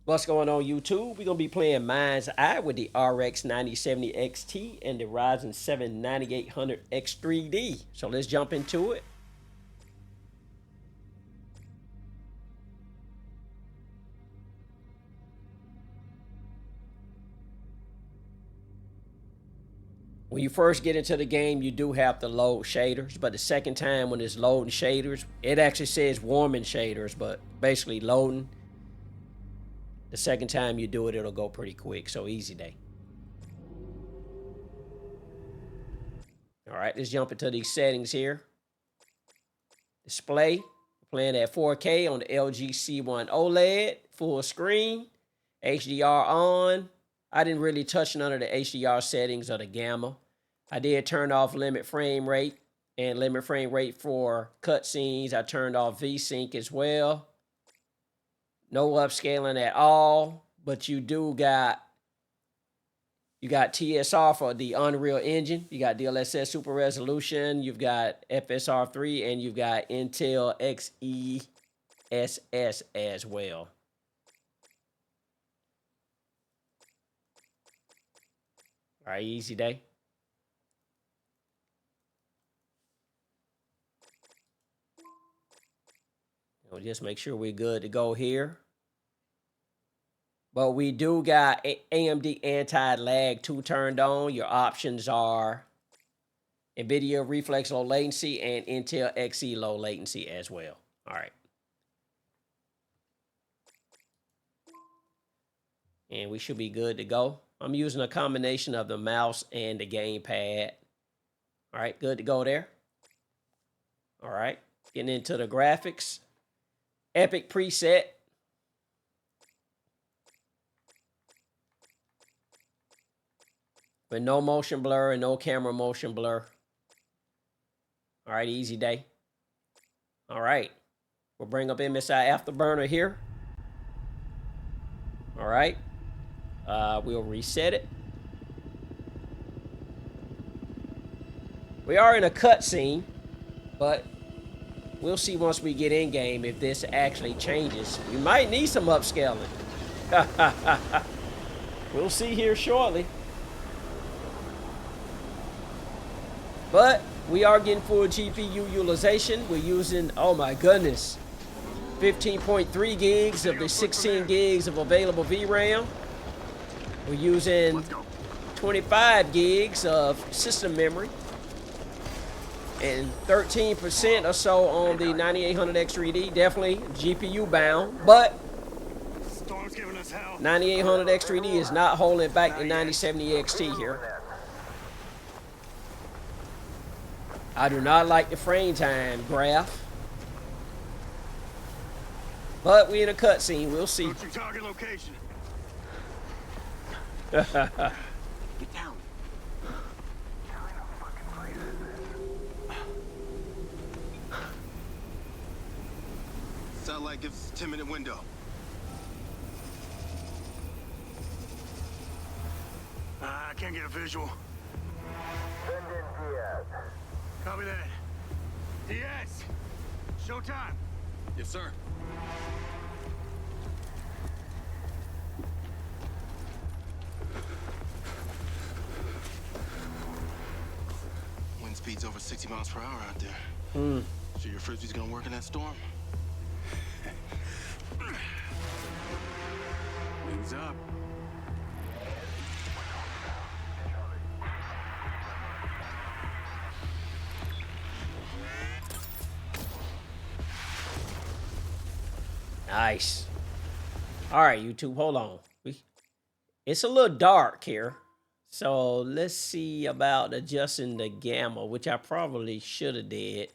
What's going on, YouTube? We're going to be playing Mindseye with the RX 9070 XT and the Ryzen 7 9800 X3D. So let's jump into it. When you first get into the game, you do have to load shaders, but the second time when it's loading shaders, it actually says warming shaders, but basically loading. The second time you do it, it'll go pretty quick, so easy day. All right, let's jump into these settings here. Display, playing at 4K on the LG C1 OLED, full screen, HDR on. I didn't really touch none of the HDR settings or the gamma. I did turn off limit frame rate and limit frame rate for cutscenes. I turned off VSync as well. No upscaling at all, but you got TSR for the Unreal Engine. You got DLSS Super Resolution. You've got FSR3, and you've got Intel XeSS as well. All right, easy day. We'll just make sure we're good to go here. But we do got AMD anti-lag 2 turned on. Your options are NVIDIA Reflex low latency and Intel Xe low latency as well. All right. And we should be good to go. I'm using a combination of the mouse and the gamepad. All right, good to go there. All right, getting into the graphics. Epic preset. With no motion blur and no camera motion blur. All right, easy day. All right, we'll bring up MSI Afterburner here. All right, we'll reset it. We are in a cutscene, but we'll see once we get in game if this actually changes. We might need some upscaling. We'll see here shortly. But we are getting full GPU utilization. We're using, oh my goodness, 15.3 gigs of the 16 gigs of available VRAM. We're using 25 gigs of system memory and 13% or so on the 9800 X3D. Definitely GPU bound, but 9800 X3D is not holding back the 9070 XT here. I do not like the frame time graph. But we in a cutscene, we'll see. What's your target location? Get down. Satellite gives us a 10-minute window. I can't get a visual. Send in Diaz. Copy that. DS! Showtime! Yes, sir. Wind speed's over 60 miles per hour out there. Sure your frisbee's gonna work in that storm? Wings up. Nice. All right, YouTube, hold on. It's a little dark here. So let's see about adjusting the gamma, which I probably should have did.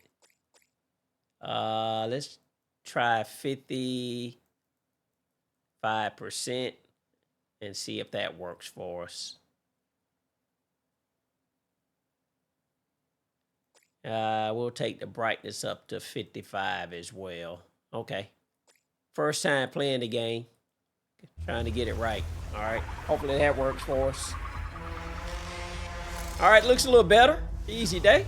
Let's try 55% and see if that works for us. We'll take the brightness up to 55 as well. Okay. First time playing the game. Trying to get it right. All right. Hopefully that works for us. All right. Looks a little better. Easy day.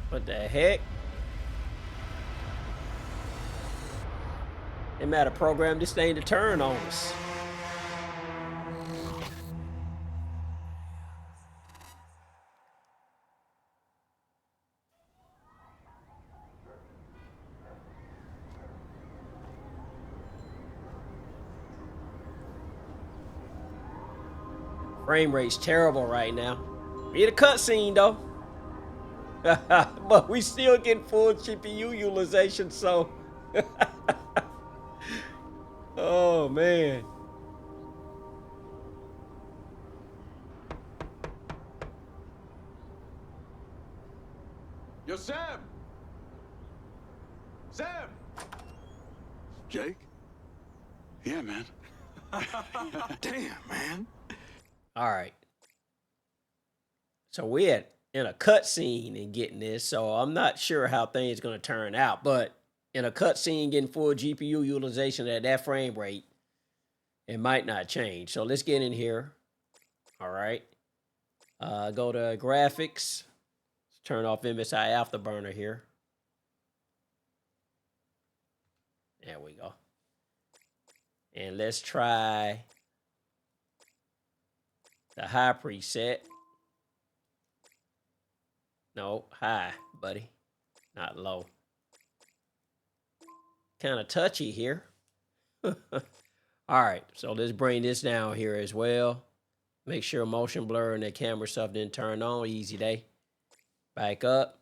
What the heck? They might have programmed this thing to turn on us. Frame rate's terrible right now. Read a cutscene though. But we still get full GPU utilization, so oh man. Yo, Sam! Sam! Jake? Yeah, man. Damn, man. All right. So we're in a cutscene and getting this, so I'm not sure how things gonna turn out. But in a cutscene, getting full GPU utilization at that frame rate, it might not change. So let's get in here. All right. Go to graphics. Let's turn off MSI Afterburner here. There we go. And let's try the high preset. No, high, buddy. Not low. Kind of touchy here. All right, so let's bring this down here as well. Make sure motion blur and the camera stuff didn't turn on. Easy day. Back up.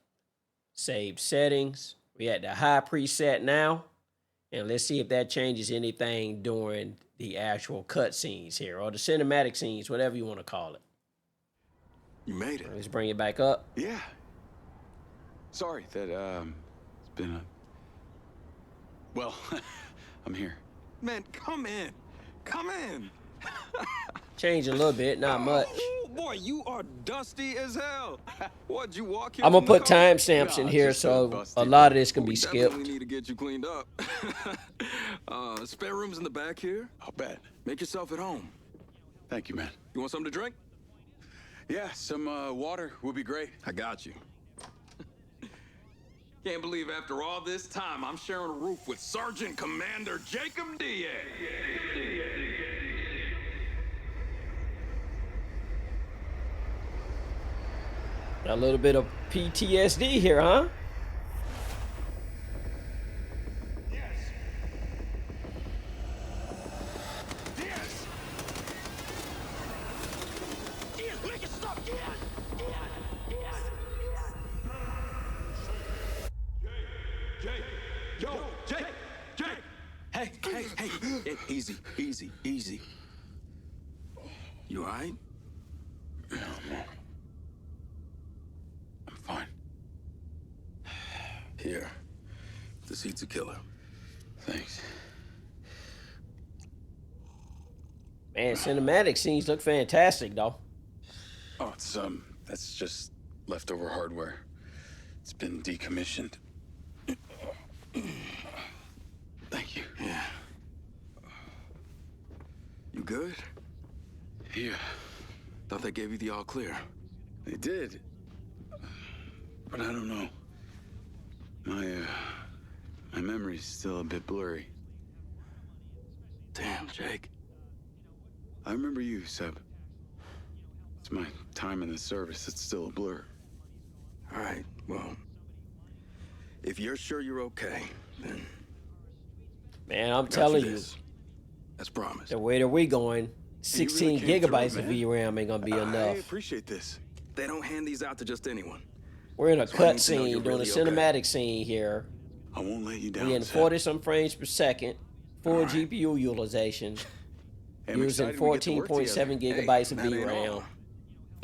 Save settings. We at the high preset now. And let's see if that changes anything during the actual cutscenes here, or the cinematic scenes, whatever you want to call it. You made it. Let's bring it back up. Yeah. Sorry that it's been a. Well, I'm here. Man, come in. Come in. Change a little bit, not much. Oh, boy, you are dusty as hell. What'd you walk here? I'm gonna from the put car? timestamps in Nah, here, just so busted. a lot of this can We be definitely skipped. need to get you cleaned up. Spare rooms in the back here. I'll bet. Make yourself at home. Thank you, man. You want something to drink? Yeah, some water would be great. I got you. Can't believe after all this time, I'm sharing a roof with Sergeant Commander Jacob Diaz. A little bit of PTSD here, huh? Yes. Yes. Diaz, make it stop, Diaz. Jake. Yo, Jake. Hey, easy. You all right? Yeah, I'm fine. Here. The seat's a killer. Thanks. Man, cinematic scenes look fantastic, though. Oh, it's that's just leftover hardware. It's been decommissioned. Thank you. Yeah. You good? Yeah, Thought they gave you the all clear. they did. But I don't know. My memory's still a bit blurry. Damn, Jake. I remember you, Seb. It's my time in the service that's still a blur. All right, well, if you're sure you're okay, then Man, I'm got telling you, this. As promised. the way that we going, 16 came through, gigabytes of man. VRAM ain't gonna be I enough. appreciate this. They don't hand these out to just anyone. We're in a So I need to know cutscene you're doing a really okay. cinematic scene here. I won't let you down. We in Seb. 40-some frames per second, full All right. GPU utilization, Hey, I'm using excited we get to work 14.7 together. gigabytes of that ain't all. VRAM,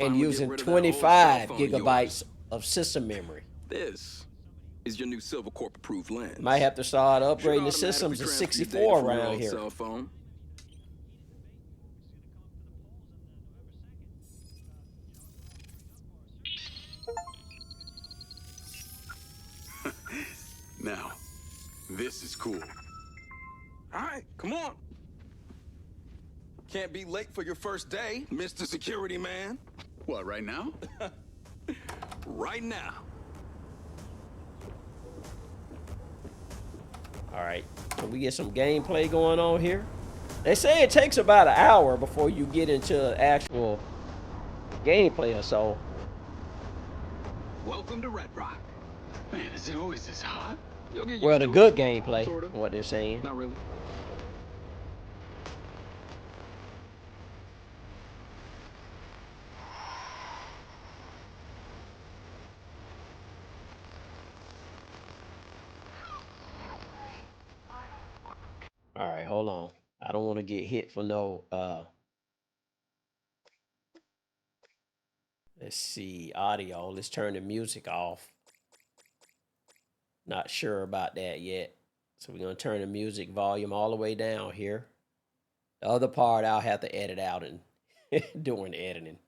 and Finally using get rid of that old 25 cell phone of gigabytes yours. of system memory. This is your new Silver Corp approved lens. Might have to start Should upgrading the automatically systems to transfer your 64 data from your around old here. cell phone. Now, this is cool. All right, come on. Can't be late for your first day, Mr. Security Man. What, right now? Right now. All right, can we get some gameplay going on here? They say it takes about an hour before you get into actual gameplay or so. Welcome to Red Rock. Man, is it always this hot? You'll get Well, used the to good it. gameplay, Sorta. what they're saying. Not really. All right, hold on. I don't want to get hit for no, let's see, audio. Let's turn the music off. Not sure about that yet. So we're going to turn the music volume all the way down here. The other part I'll have to edit out and during the editing.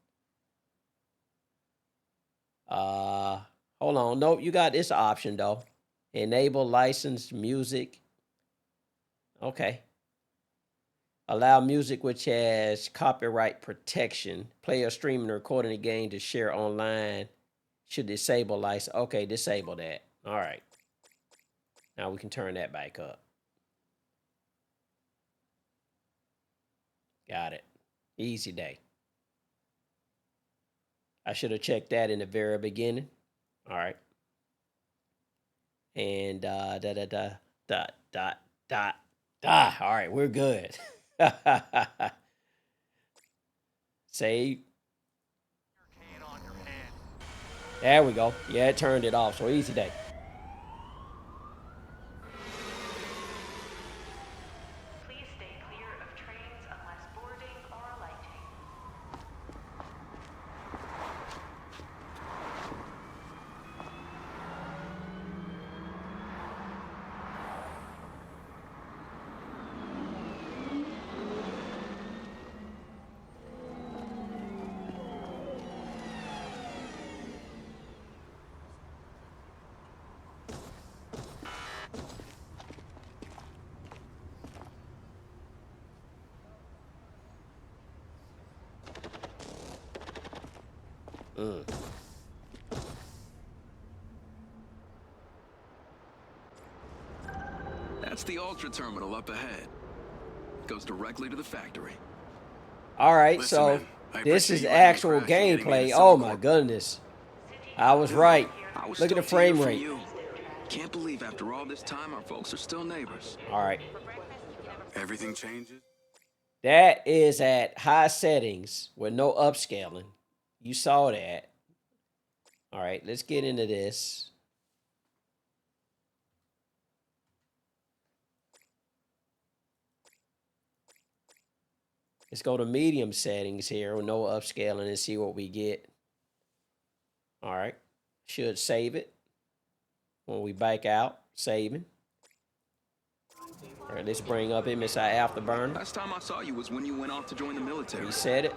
Hold on. Nope, you got this option though. Enable licensed music. Okay. Allow music which has copyright protection. Player streaming or recording a game to share online should disable license. Okay, disable that. All right. Now we can turn that back up. Got it. Easy day. I should have checked that in the very beginning. All right. And All right, we're good. Save. There we go. Yeah, it turned it off. So easy day. Please stay clear of trains unless boarding or alighting. That's the Ultra Terminal up ahead. Goes directly to the factory. All right, Listen, so man, I this appreciate is you letting me actual crash and getting me gameplay. to Oh Silver my Corp. goodness. I was right. I was Look at the stoked to hear frame from rate. you. Can't believe after all this time our folks are still neighbors. All right. Everything changes? That is at high settings with no upscaling. You saw that. All right, let's get into this. Let's go to medium settings here with no upscaling and see what we get. All right, should save it. When we back out, saving. All right, let's bring up MSI Afterburner. Last time I saw you was when you went off to join the military. Reset it.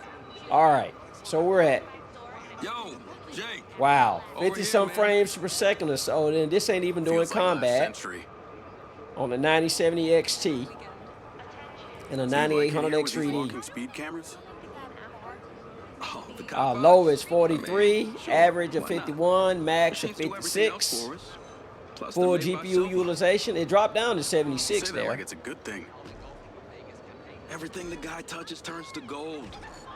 All right, so we're at, Yo, Jake. wow, Over 50 here, some man. frames per second or so. Then this ain't even doing Feels like last combat century. on the 9070 XT and a Seems like in 9800 here with these X3D. walking speed cameras? Oh, the cop Low out? is 43, I mean, sure, average of why not? 51, max of Machines do everything else 56. for us. Plus Full they're made by GPU Silver. utilization, it dropped down to You 76 say that there. like it's a good thing. Everything the guy touches turns to gold.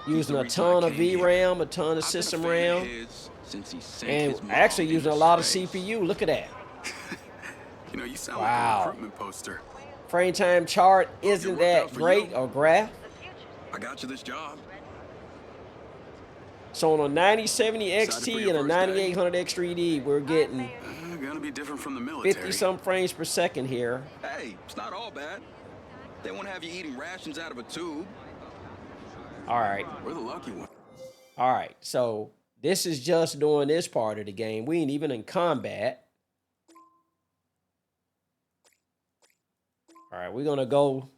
Using a He's the reason I ton of came here. VRAM, a ton of I've been a system fan of RAM, his since he sank and his mom actually using a into lot of space. CPU. Look at that. You know, you sound Wow. like a recruitment poster. Frame time chart isn't worked out that for great you. or graph. I got you this job. So on a 9070 Excited for XT your and a first day? 9800 X3D, we're getting Gonna be different from the military. 50 some frames per second here. Hey, it's not all bad. They won't have you eating rations out of a tube. All right. We're the lucky ones. All right. So This is just doing this part of the game. We ain't even in combat. All right, we're gonna go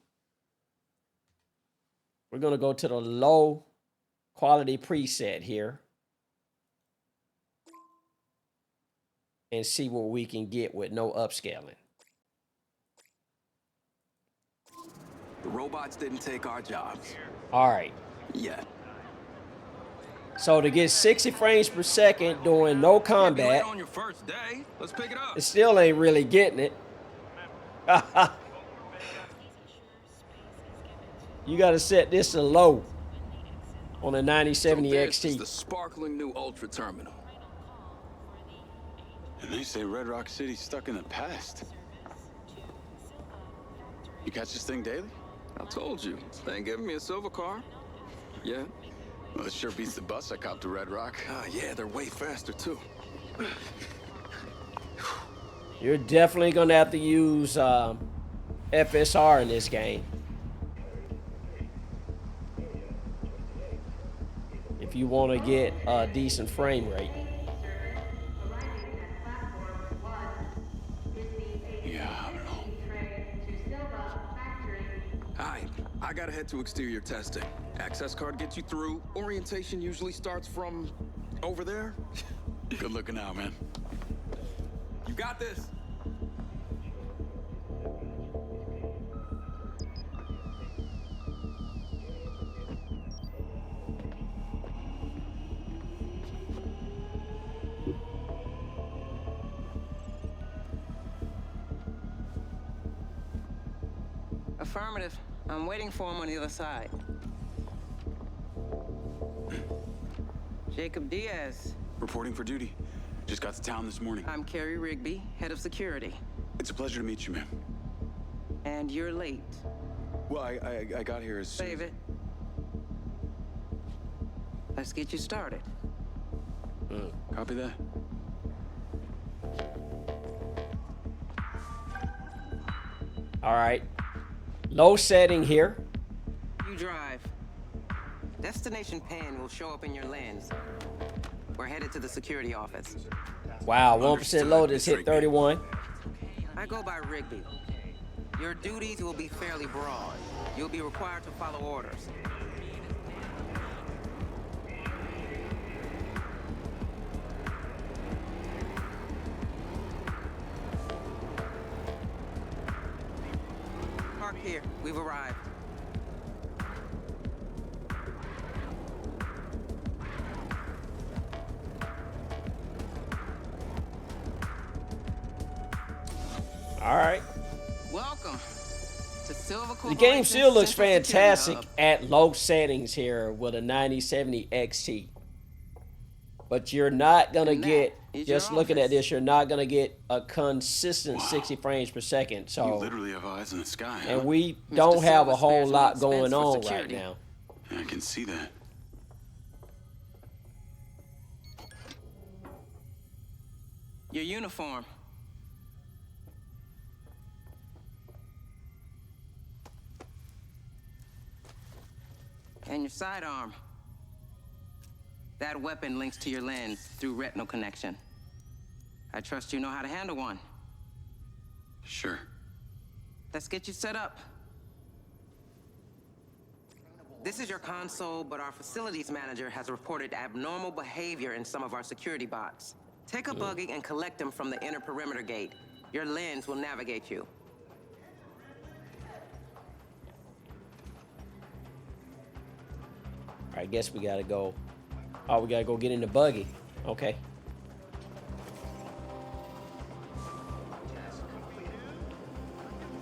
to the low quality preset here and see what we can get with no upscaling. The robots didn't take our jobs. All right. Yeah. So to get 60 frames per second doing no combat, On your first day. Let's pick it up. it still ain't really getting it. You got to set this to low on a 9070 This is XT. the sparkling new Ultra Terminal. And they say Red Rock City's stuck in the past. You catch this thing daily? I told you. They ain't giving me a silver car. Yeah. Well, it sure beats the bus I copped to Red Rock. Yeah, they're way faster too. You're definitely going to have to use FSR in this game. If you want to get a decent frame rate. Yeah, I don't know. Hi, I gotta head to exterior testing. Access card gets you through. Orientation usually starts from over there. Good looking out, man. You got this. Affirmative. I'm waiting for him on the other side. Jacob Diaz. Reporting for duty. Just got to town this morning. I'm Carrie Rigby, head of security. It's a pleasure to meet you, ma'am. And you're late. Well, I got here as soon Save as... it. Let's get you started. Copy that. All right. Low setting here. You drive. Destination PAN will show up in your lens. We're headed to the security office. Wow, 1% Understood, load has hit Mr. 31. I go by Rigby. Your duties will be fairly broad. You'll be required to follow orders. Park here. We've arrived. All right. Welcome to Silver The game still looks Central Security fantastic Hub. at low settings here with a 9070 XT. But you're not going to And that get, is just your looking at office. this, you're not going to get a consistent Wow. 60 frames per second. You So, literally have eyes in the sky, huh? and we don't have a Silver whole spares no lot expense going for on right security. now. I can see that. Your uniform. And your sidearm. That weapon links to your lens through retinal connection. I trust you know how to handle one. Sure. Let's get you set up. This is your console, but our facilities manager has reported abnormal behavior in some of our security bots. Take a buggy and collect them from the inner perimeter gate. Your lens will navigate you. I guess we got to go. Oh, we got to go get in the buggy. Okay.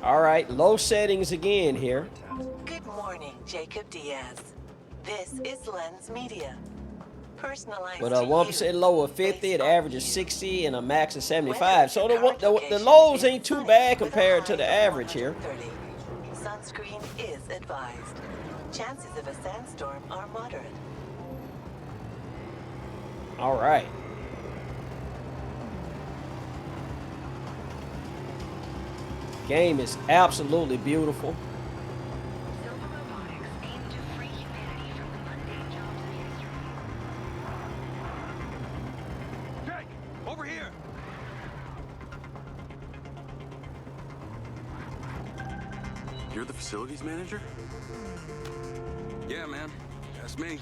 All right, low settings again here. Good morning, Jacob Diaz. This is Lens Media. Personalized With to a 1% you, low of 50, based it on averages you. 60 and a max of Whether 75. So your current the location lows is ain't too sunny bad with a compared to the high of average here. 130. Sunscreen is advised. Chances of a sandstorm are moderate. All right. Game is absolutely beautiful. Silver Robotics aim to free humanity from the mundane jobs of history. You're the facilities manager? Yeah, man. That's me.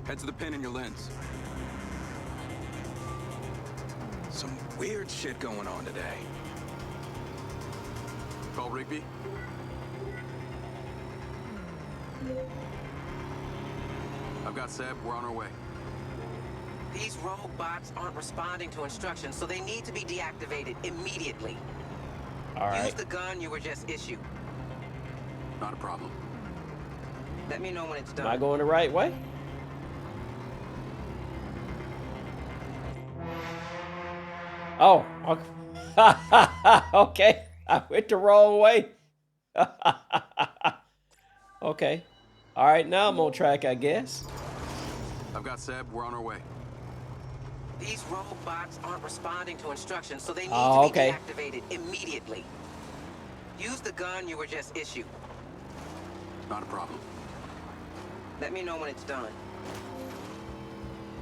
Head to the pin in your lens. Some weird shit going on today. Call Rigby. I've got Seb. We're on our way. These rogue bots aren't responding to instructions, so they need to be deactivated immediately. All right. Use the gun you were just issued. Not a problem. Let me know when it's Am I done. going the right way? Oh, okay. Okay. I went the wrong way. Okay. All right, now I'm on track, I guess. I've got Seb. We're on our way. These rogue bots aren't responding to instructions, so they need Oh, to be okay. deactivated immediately. Use the gun you were just issued. Not a problem. Let me know when it's done.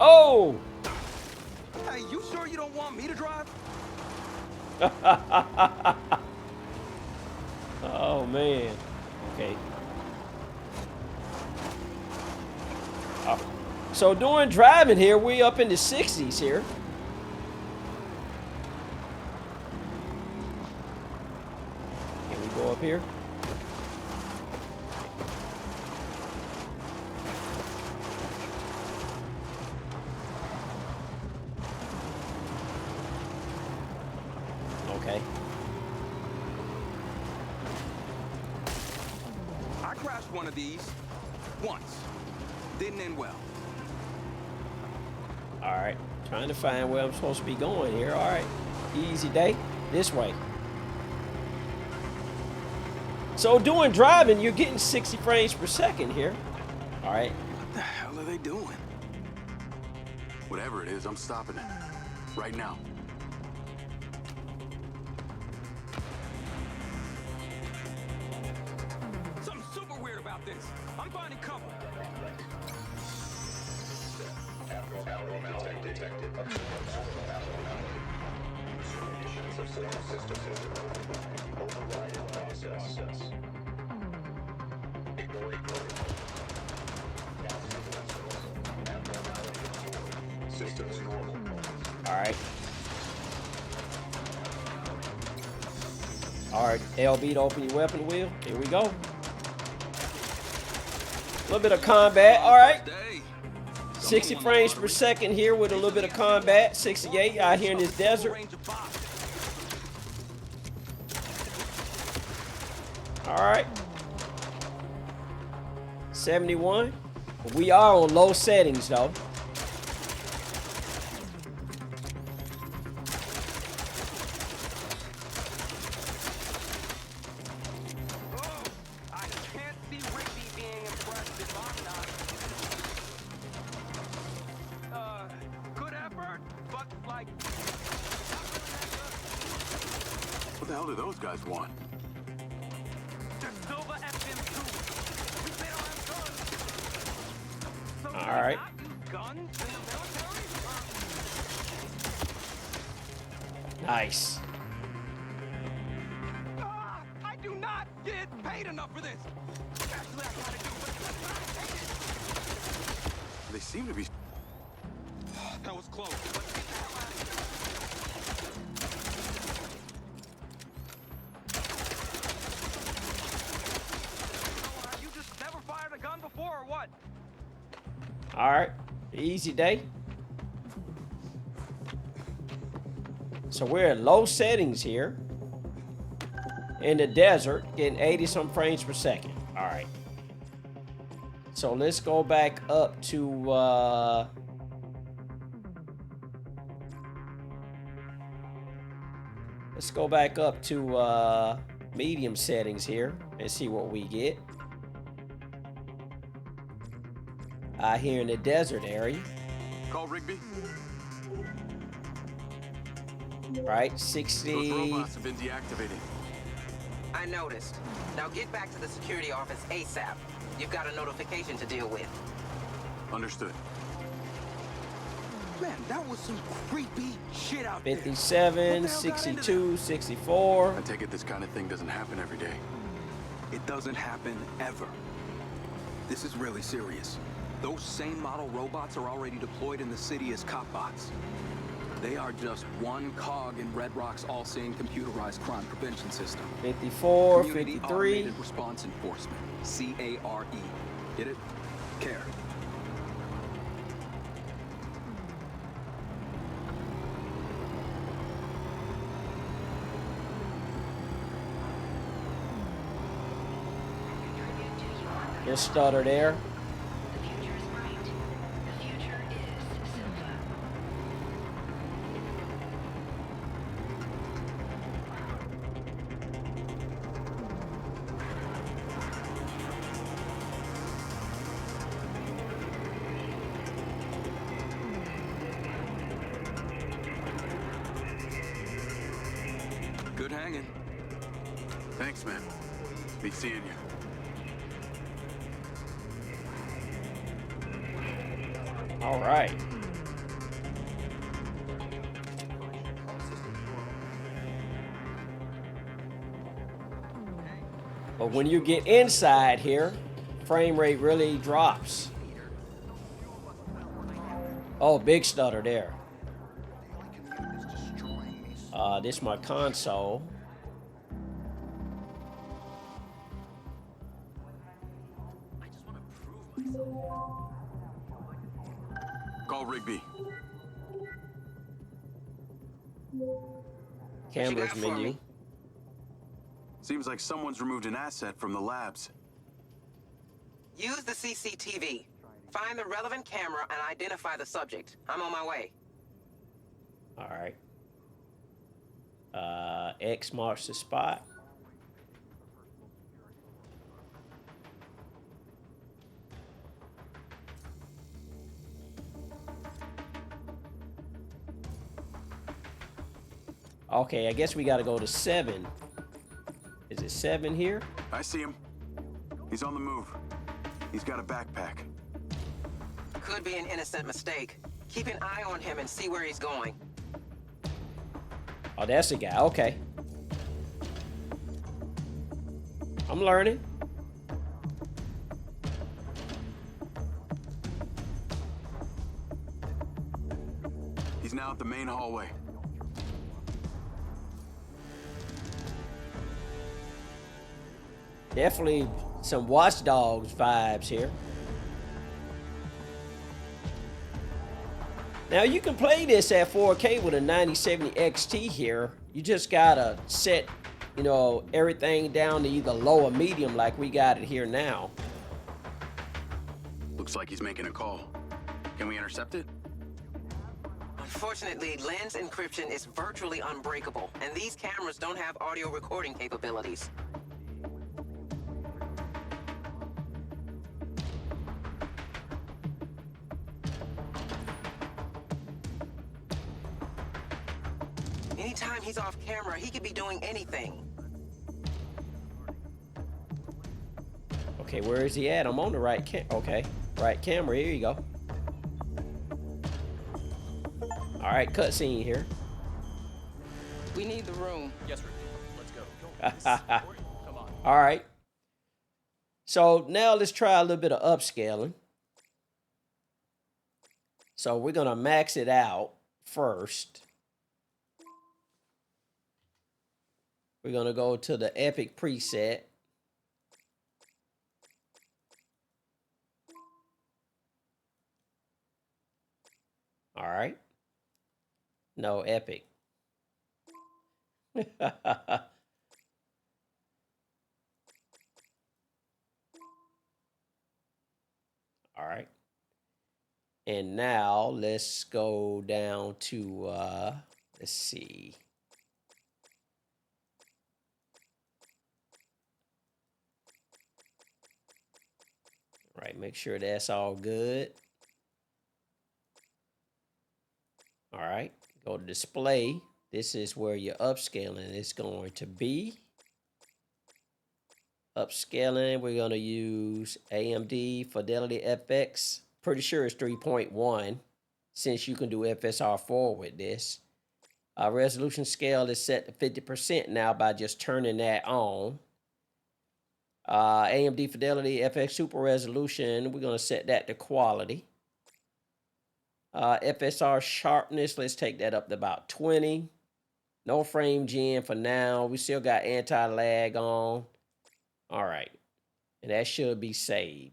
Oh! Hey, you sure you don't want me to drive? Oh, man. Okay. Oh. So doing driving here, we up in the 60s here. Can we go up here? Okay. I crashed one of these once. Didn't end well. All right. Trying to find where I'm supposed to be going here. All right. Easy day. This way. So doing driving, you're getting 60 frames per second here. All right. What the hell are they doing? Whatever it is, I'm stopping it. Right now. Something super weird about this. I'm finding cover. All right. All right. LB to open your weapon wheel. Here we go. A little bit of combat. All right. 60 frames per second here with a little bit of combat. 68 out here in this desert. All right. 71. We are on low settings though. I can't see Rigby being impressed if I'm not. Good effort, but like. What the hell do those guys want? They're Silva FM2. They don't have guns. So All right. not use guns in the military? Nice. I do not get paid enough for this. Actually, I gotta do, but They seem to be. that was close. Let's get the hell out of here. Have you just never fired a gun before, or what? All right. Easy day. So we're at low settings here in the desert, getting 80 some frames per second. All right. So let's go back up to let's go back up to medium settings here and see what we get. Here in the desert area. Call Rigby. Right, 60. Those robots have been deactivated. I noticed. Now get back to the security office ASAP. You've got a notification to deal with. Understood. Man, that was some creepy shit out there. 57, 62, 64. I take it this kind of thing doesn't happen every day. It doesn't happen ever. This is really serious. Those same model robots are already deployed in the city as cop bots. They are just one cog in Red Rock's all-seeing computerized crime prevention system. 54, Community 53. Automated Response Enforcement, CARE. Get it? CARE. Little stutter there. The future is bright. The future is Silva. Good hanging. Thanks, man. Be seeing you. All right. But when you get inside here, frame rate really drops. Oh, big stutter there. This is my console. Call Rigby. Cameras menu. Seems like someone's removed an asset from the labs. Use the CCTV. Find the relevant camera and identify the subject. I'm on my way. All right. X marks the spot. Okay, I guess we got to go to 7. Is it 7 here? I see him. He's on the move. He's got a backpack. Could be an innocent mistake. Keep an eye on him and see where he's going. Oh, that's the guy. Okay. I'm learning. He's now at the main hallway. Definitely some Watch Dogs vibes here. Now you can play this at 4K with a 9070 XT here. You just gotta set, you know, everything down to either low or medium like we got it here now. Looks like he's making a call. Can we intercept it? Unfortunately, lens encryption is virtually unbreakable, and these cameras don't have audio recording capabilities. Anytime he's off camera, he could be doing anything. Okay, where is he at? I'm on the right right camera. Here you go. All right, cutscene here. We need the room. Yes, Ricky. Let's go. Come on. All right. So now let's try a little bit of upscaling. So we're gonna max it out first. We're gonna go to the Epic preset. All right. No, Epic. All right. And now let's go down to, let's see. All right, make sure that's all good. All right, go to display. This is where your upscaling is going to be. Upscaling, we're going to use AMD Fidelity FX. Pretty sure it's 3.1 since you can do FSR4 with this. Resolution scale is set to 50% now by just turning that on. AMD fidelity, FX super resolution. We're gonna set that to quality. FSR sharpness, let's take that up to about 20. No frame gen for now. We still got anti-lag on. All right, and that should be saved.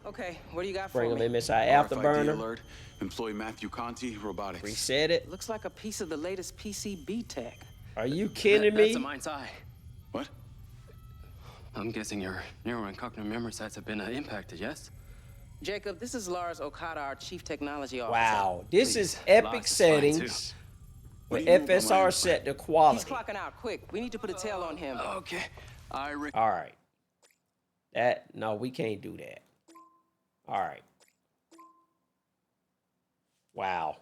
Okay, what do you got for Bring me? them MSI RFID afterburner. alert. Employee Matthew Conti, robotics. Reset it. Looks like a piece of the latest PCB tech. Are you kidding That's a me? Mindseye. What? I'm guessing your neural and cognitive memory sites have been impacted, yes? Jacob, this is Lars Okada, our chief technology officer. Wow, this Please, is epic Lars is fine, settings What with do you know about my FSR implant? set to He's quality. clocking out quick. We need to put a tail on him. Okay. All right. No, we can't do that. All right. Wow.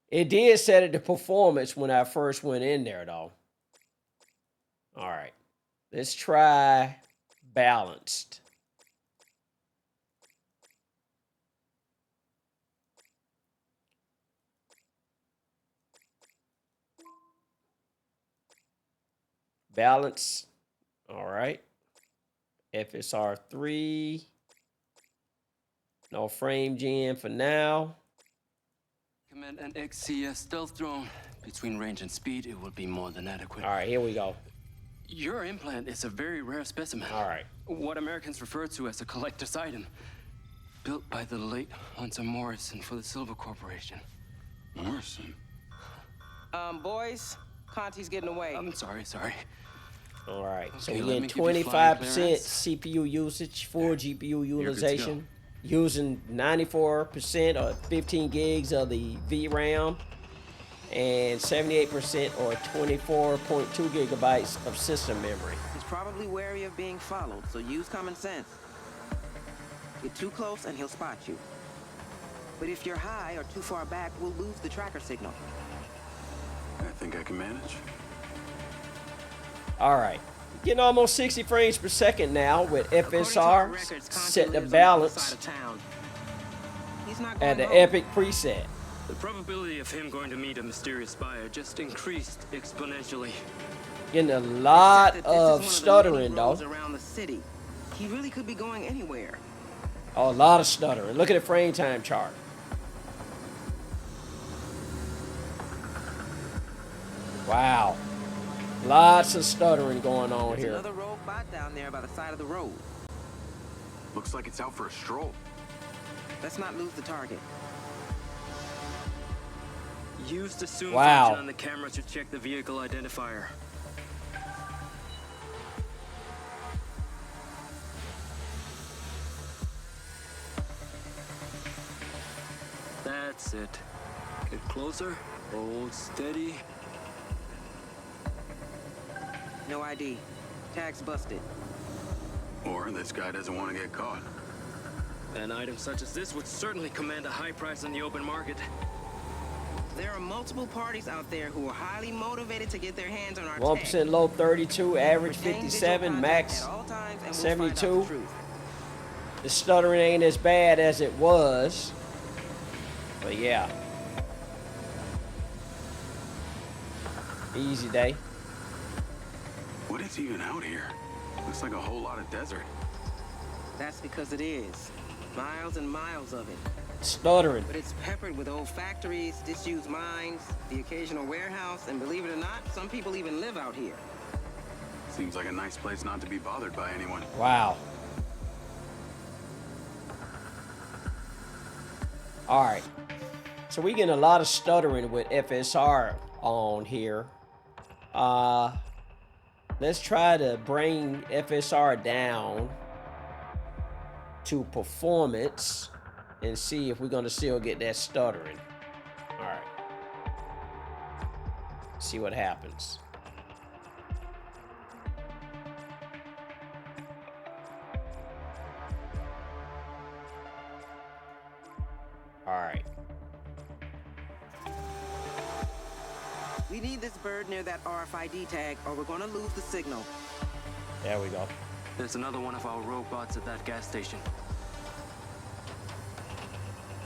It did set it to performance when I first went in there, though. All right. Let's try balanced. Balance. All right. FSR 3. No frame gen for now. Command an XCS stealth drone. Between range and speed, it will be more than adequate. All right, here we go. Your implant is a very rare specimen. All right. What Americans refer to as a collector's item. Built by the late Hunter Morrison for the Silver Corporation. Morrison? Boys, Conti's getting away. I'm sorry. All right. So Okay, we're let getting me give you flying 25% clearance. CPU usage, full GPU good to utilization, using 94% or 15 gigs of the VRAM, and 78% or 24.2 gigabytes of system memory. He's probably wary of being followed, so use common sense. Get too close and he'll spot you. But if you're high or too far back, we'll lose the tracker signal. I think I can manage. All right. Getting almost 60 frames per second now with According to our FSR records, Conti set to lives on the other balance side of town. He's not at going the home. epic preset. The probability of him going to meet a mysterious buyer just increased exponentially. Getting a Except lot that this is of one the many stuttering though. roads around the city. He really could be going anywhere. Oh, a lot of stuttering. Look at the frame time chart. Wow. Lots of stuttering going on There's here. another rogue bot down there by the side of the road. Looks like it's out for a stroll. Let's not lose the target. Use the zoom Wow. function on the camera to check the vehicle identifier. That's it. Get closer, hold steady. No ID. Tag's busted. Or this guy doesn't want to get caught. An item such as this would certainly command a high price on the open market. There are multiple parties out there who are highly motivated to get their hands on our 1% low 32, average 57, max 72. The stuttering ain't as bad as it was. But yeah. Easy day. What is even out here? Looks like a whole lot of desert. That's because it is. Miles and miles of it. Stuttering. But it's peppered with old factories, disused mines, the occasional warehouse, and believe it or not, some people even live out here. Seems like a nice place not to be bothered by anyone. Wow. All right. So we getting a lot of stuttering with FSR on here. Let's try to bring FSR down to performance and see if we're going to still get that stuttering. All right. See what happens. All right. We need this bird near that RFID tag, or we're gonna lose the signal. There we go. There's another one of our robots at that gas station.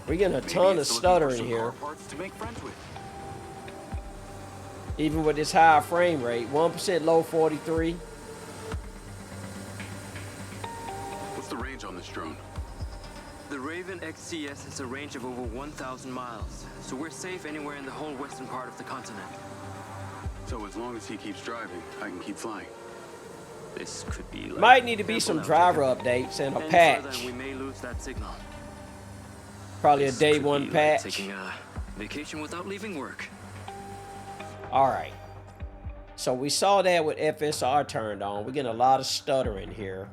We're getting a Maybe ton of it's looking for stuttering some here. car parts to make friends with. Even with this high frame rate, 1% low 43. What's the range on this drone? The Raven XCS has a range of over 1,000 miles, so we're safe anywhere in the whole western part of the continent. So as long as he keeps driving, I can keep flying. This could be like Might need to be careful some now, driver Jacob. updates and a Any patch. further, we may lose that signal. Probably a This day could one be like patch. taking a vacation without leaving work. All right. So we saw that with FSR turned on. We're getting a lot of stuttering here.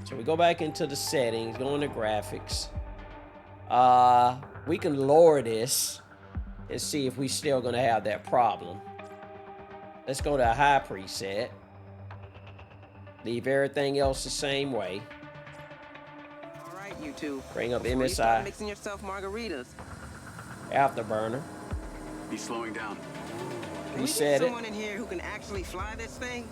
So we go back into the settings, go into graphics. We can lower this and see if we still gonna have that problem. Let's go to a high preset. Leave everything else the same way. All right, you two. Bring up Before you start MSI mixing yourself margaritas. afterburner. He's slowing down. Can We we said get it. someone in here who can actually fly this thing?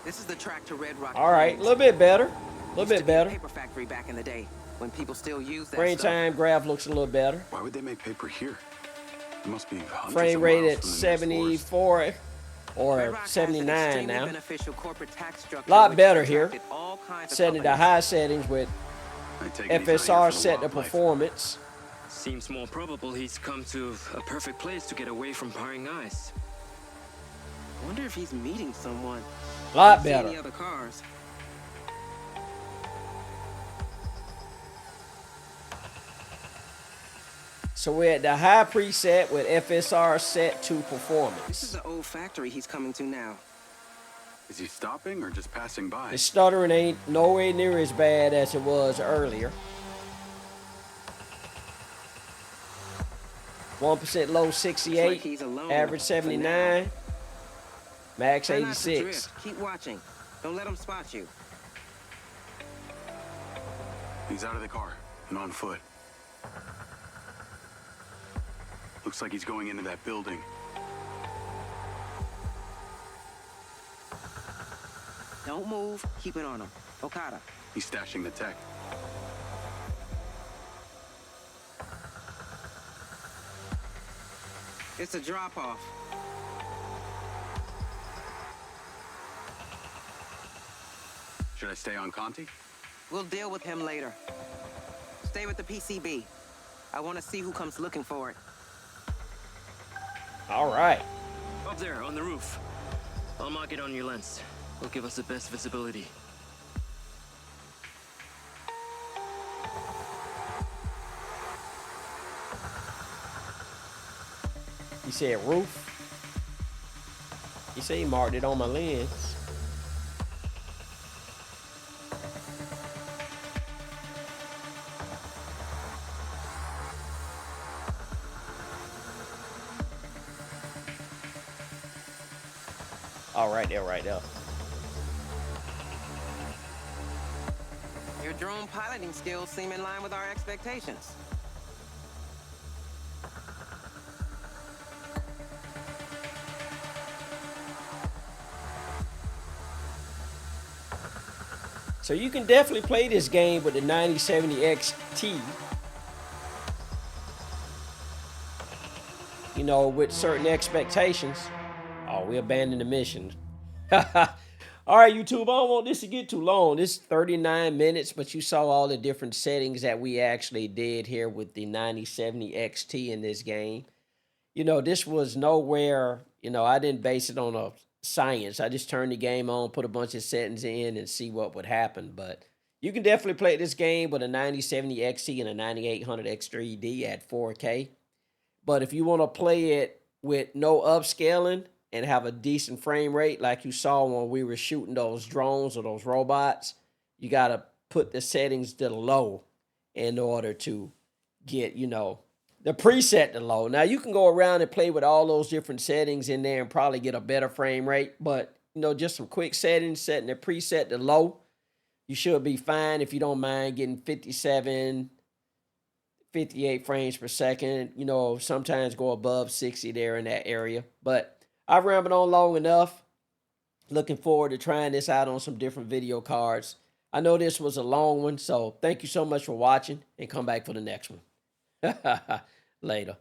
This is the track to Red Rock. All right, a little bit better. A little bit better. Paper factory back in the day when people still use that Frame stuff. time graph looks a little better. Why would they make paper here? It must be hundreds Frame of rate miles at from the nearest forest. 74 Red or Rock has an 79 extremely now. beneficial corporate tax structure Lot which better has here. attracted all kinds of Setting the companies. high settings with I take it he's out here FSR for the set the wildlife. performance. Seems more probable he's come to a perfect place to get away from prying eyes. I wonder if he's meeting someone. Lot See any better. other cars? So we're at the high preset with FSR set to This is performance. the old factory he's coming to now. Is he stopping or just passing by? The stuttering ain't nowhere near as bad as it was earlier. 1% low 68, he's alone average for 79, max Try not to 86. drift. Keep watching. Don't let him spot you. He's out of the car and on foot. Looks like he's going into that building. Don't move. Keep it on him. Okada. He's stashing the tech. It's a drop-off. Should I stay on Conti? We'll deal with him later. Stay with the PCB. I want to see who comes looking for it. All right. Up there, on the roof. I'll mark it on your lens. It'll give us the best visibility. He said roof. He said he marked it on my lens. Oh, right there, right there. Your drone piloting skills seem in line with our expectations. So you can definitely play this game with the 9070 XT. You know, with certain expectations. Oh, we abandoned the mission. All right, YouTube, I don't want this to get too long. This is 39 minutes, but you saw all the different settings that we actually did here with the 9070 XT in this game. You know, this was nowhere, you know, I didn't base it on a science. I just turned the game on, put a bunch of settings in, and see what would happen. But you can definitely play this game with a 9070 XT and a 9800 X3D at 4K. But if you want to play it with no upscaling and have a decent frame rate like you saw when we were shooting those drones or those robots, you got to put the settings to low in order to get, you know, the preset to low. Now, you can go around and play with all those different settings in there and probably get a better frame rate. But, you know, just some quick settings, setting the preset to low, you should be fine if you don't mind getting 57, 58 frames per second. You know, sometimes go above 60 there in that area. But I've rambled on long enough. Looking forward to trying this out on some different video cards. I know this was a long one, so thank you so much for watching, and come back for the next one. Later.